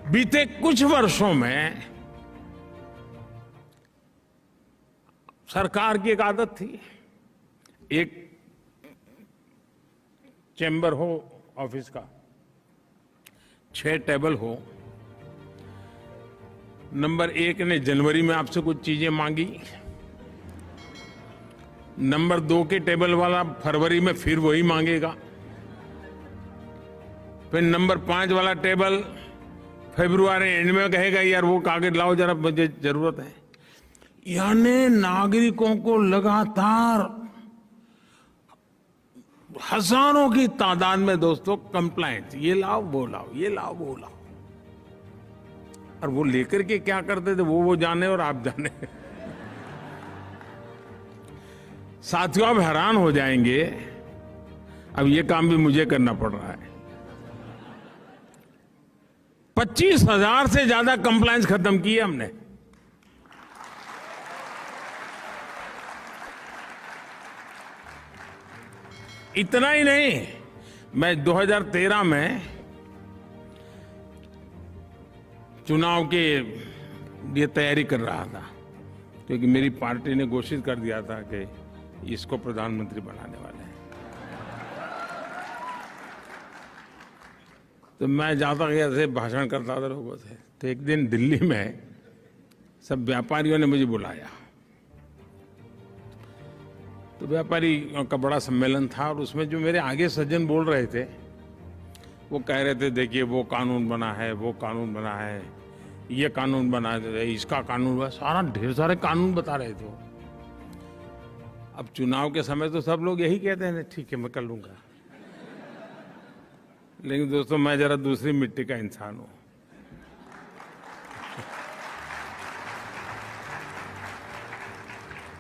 बीते कुछ वर्षों में सरकार की एक आदत थी, एक चैम्बर हो ऑफिस का, 6 टेबल हो। नंबर 1 ने जनवरी में आपसे कुछ चीजें मांगी, नंबर 2 के टेबल वाला फरवरी में फिर वही मांगेगा, फिर नंबर 5 वाला टेबल फरवरी एंड में कहेगा यार वो कागज लाओ जरा, मुझे जरूरत है। यानी नागरिकों को लगातार हजारों की तादाद में दोस्तों कंप्लेंट, ये लाओ वो लाओ, ये लाओ वो लाओ। और वो लेकर के क्या करते थे वो जाने और आप जाने। साथियों आप हैरान हो जाएंगे, अब ये काम भी मुझे करना पड़ रहा है। 25,000 से ज्यादा कंप्लायंस खत्म किए हमने। इतना ही नहीं, मैं 2013 में चुनाव के लिए तैयारी कर रहा था, क्योंकि मेरी पार्टी ने घोषित कर दिया था कि इसको प्रधानमंत्री बनाने वाले हैं। तो मैं जाता गया ऐसे भाषण करता था लोगों से। तो एक दिन दिल्ली में सब व्यापारियों ने मुझे बुलाया, तो व्यापारी का बड़ा सम्मेलन था और उसमें जो मेरे आगे सज्जन बोल रहे थे वो कह रहे थे देखिए वो कानून बना है, वो कानून बना है, ये कानून बना है, इसका कानून बना, सारा ढेर सारे कानून बता रहे थे। अब चुनाव के समय तो सब लोग यही कहते हैं ठीक है मैं कर लूंगा, लेकिन दोस्तों मैं जरा दूसरी मिट्टी का इंसान हूं।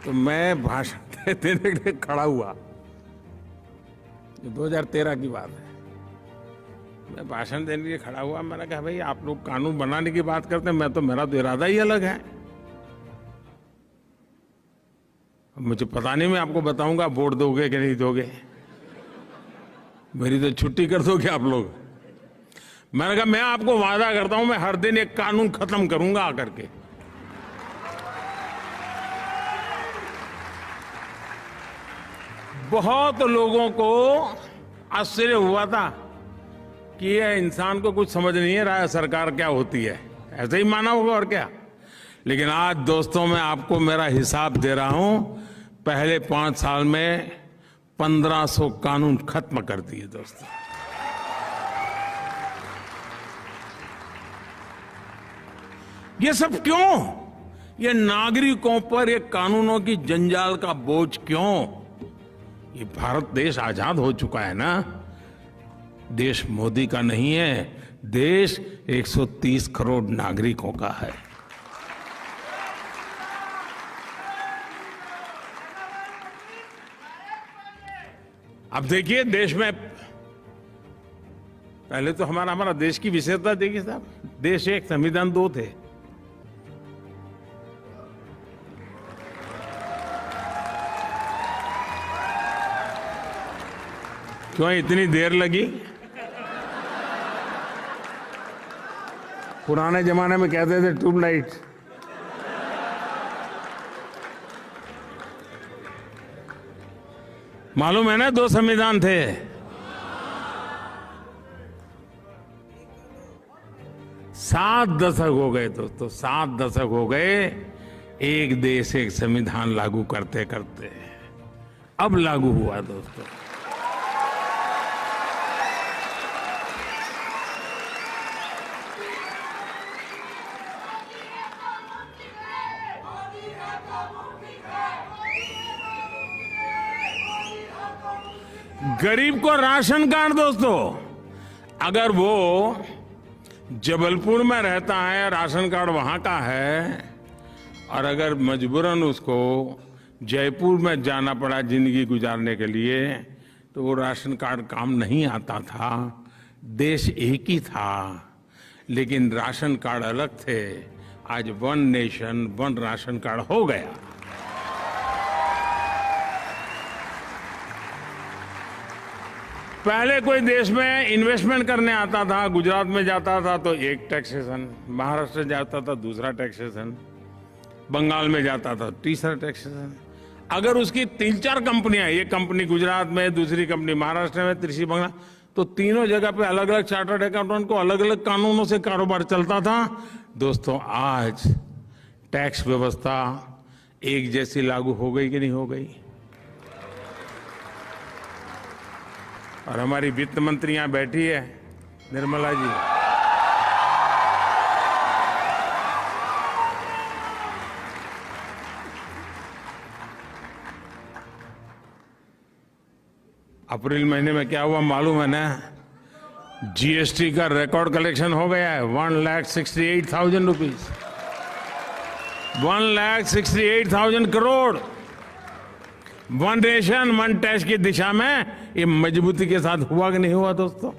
तो मैं भाषण देने के लिए खड़ा हुआ, 2013 की बात है। मैं भाषण देने के लिए खड़ा हुआ, मैंने कहा भाई आप लोग कानून बनाने की बात करते हैं, मैं तो मेरा तो इरादा ही अलग है। मुझे पता नहीं, मैं आपको बताऊंगा वोट दोगे कि नहीं दोगे, मेरी तो छुट्टी कर दोगे आप लोग। मैंने कहा मैं आपको वादा करता हूं मैं हर दिन एक कानून खत्म करूंगा आकर के। बहुत लोगों को आश्चर्य हुआ था कि ये इंसान को कुछ समझ नहीं है रहा सरकार क्या होती है, ऐसे ही माना होगा और क्या। लेकिन आज दोस्तों मैं आपको मेरा हिसाब दे रहा हूं, पहले 5 साल में 1500 कानून खत्म कर दिए दोस्तों। ये सब क्यों? ये नागरिकों पर ये कानूनों की जंजाल का बोझ क्यों? ये भारत देश आजाद हो चुका है ना, देश मोदी का नहीं है, देश 130 करोड़ नागरिकों का है। अब देखिए देश में पहले तो हमारा देश की विशेषता देखिए साहब, देश एक संविधान 2 थे। क्यों इतनी देर लगी? पुराने जमाने में कहते थे ट्यूबलाइट। मालूम है ना 2 संविधान थे। सात दशक हो गए दोस्तों, 7 दशक हो गए एक देश एक संविधान लागू करते करते। अब लागू हुआ दोस्तों। गरीब को राशन कार्ड दोस्तों, अगर वो जबलपुर में रहता है, राशन कार्ड वहां का है, और अगर मजबूरन उसको जयपुर में जाना पड़ा जिंदगी गुजारने के लिए, तो वो राशन कार्ड काम नहीं आता था। देश एक ही था, लेकिन राशन कार्ड अलग थे। आज 1 नेशन 1 राशन कार्ड हो गया। पहले कोई देश में इन्वेस्टमेंट करने आता था, गुजरात में जाता था तो एक टैक्सेशन, महाराष्ट्र जाता था दूसरा टैक्सेशन, बंगाल में जाता था तीसरा टैक्सेशन। अगर उसकी 3-4 कंपनियां, एक कंपनी गुजरात में, दूसरी कंपनी महाराष्ट्र में, तीसरी बंगाल, तो तीनों जगह पे अलग अलग चार्टर्ड अकाउंटेंट को अलग अलग कानूनों से कारोबार चलता था। दोस्तों, आज टैक्स व्यवस्था एक जैसी लागू हो गई कि नहीं हो गई? और हमारी वित्त मंत्री यहां बैठी है, निर्मला जी। अप्रैल महीने में क्या हुआ मालूम है ना? जीएसटी का रिकॉर्ड कलेक्शन हो गया है, 1,68,000 rupees, 1,68,000 crore. One nation one tax की दिशा में ये मजबूती के साथ हुआ कि नहीं हुआ दोस्तों?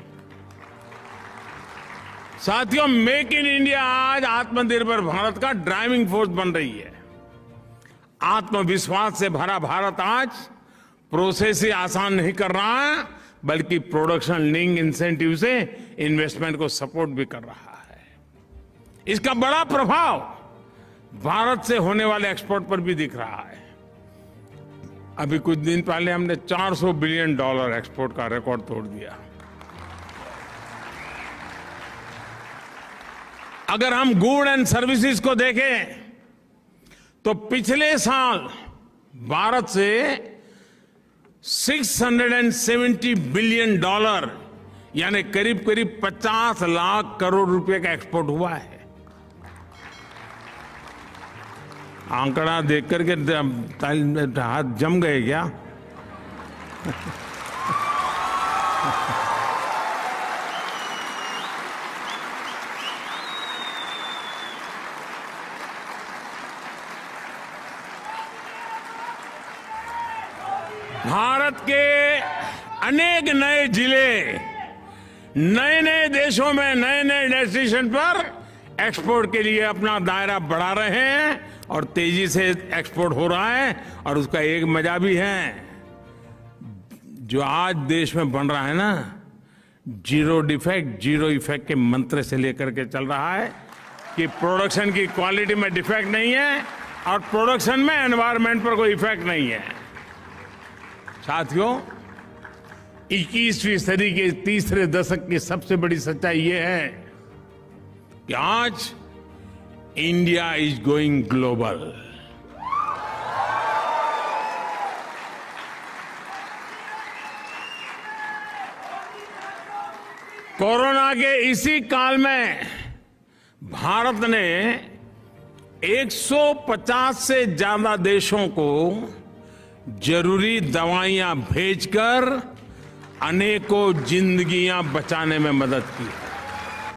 साथियों, मेक इन इंडिया आज आत्मनिर्भर भारत का ड्राइविंग फोर्स बन रही है। आत्मविश्वास से भरा भारत आज प्रोसेस ही आसान नहीं कर रहा है, बल्कि प्रोडक्शन लिंक इंसेंटिव से इन्वेस्टमेंट को सपोर्ट भी कर रहा है। इसका बड़ा प्रभाव भारत से होने वाले एक्सपोर्ट पर भी दिख रहा है। अभी कुछ दिन पहले हमने $400 बिलियन एक्सपोर्ट का रिकॉर्ड तोड़ दिया। अगर हम गुड एंड सर्विसेज को देखें तो पिछले साल भारत से $670 बिलियन यानी करीब करीब 50 लाख करोड़ रुपए का एक्सपोर्ट हुआ है। आंकड़ा देख करके हाथ जम गए क्या? भारत के अनेक नए जिले नए नए देशों में नए नए डेस्टिनेशन पर एक्सपोर्ट के लिए अपना दायरा बढ़ा रहे हैं और तेजी से एक्सपोर्ट हो रहा है। और उसका एक मजा भी है, जो आज देश में बन रहा है ना, जीरो डिफेक्ट जीरो इफेक्ट के मंत्र से लेकर के चल रहा है कि प्रोडक्शन की क्वालिटी में डिफेक्ट नहीं है और प्रोडक्शन में एनवायरमेंट पर कोई इफेक्ट नहीं है। साथियों, 21वीं सदी के तीसरे दशक की सबसे बड़ी सच्चाई ये है कि आज India is going global. Corona के इसी काल में भारत ने 150 से ज्यादा देशों को जरूरी दवाइयां भेजकर अनेकों जिंदगियां बचाने में मदद की है।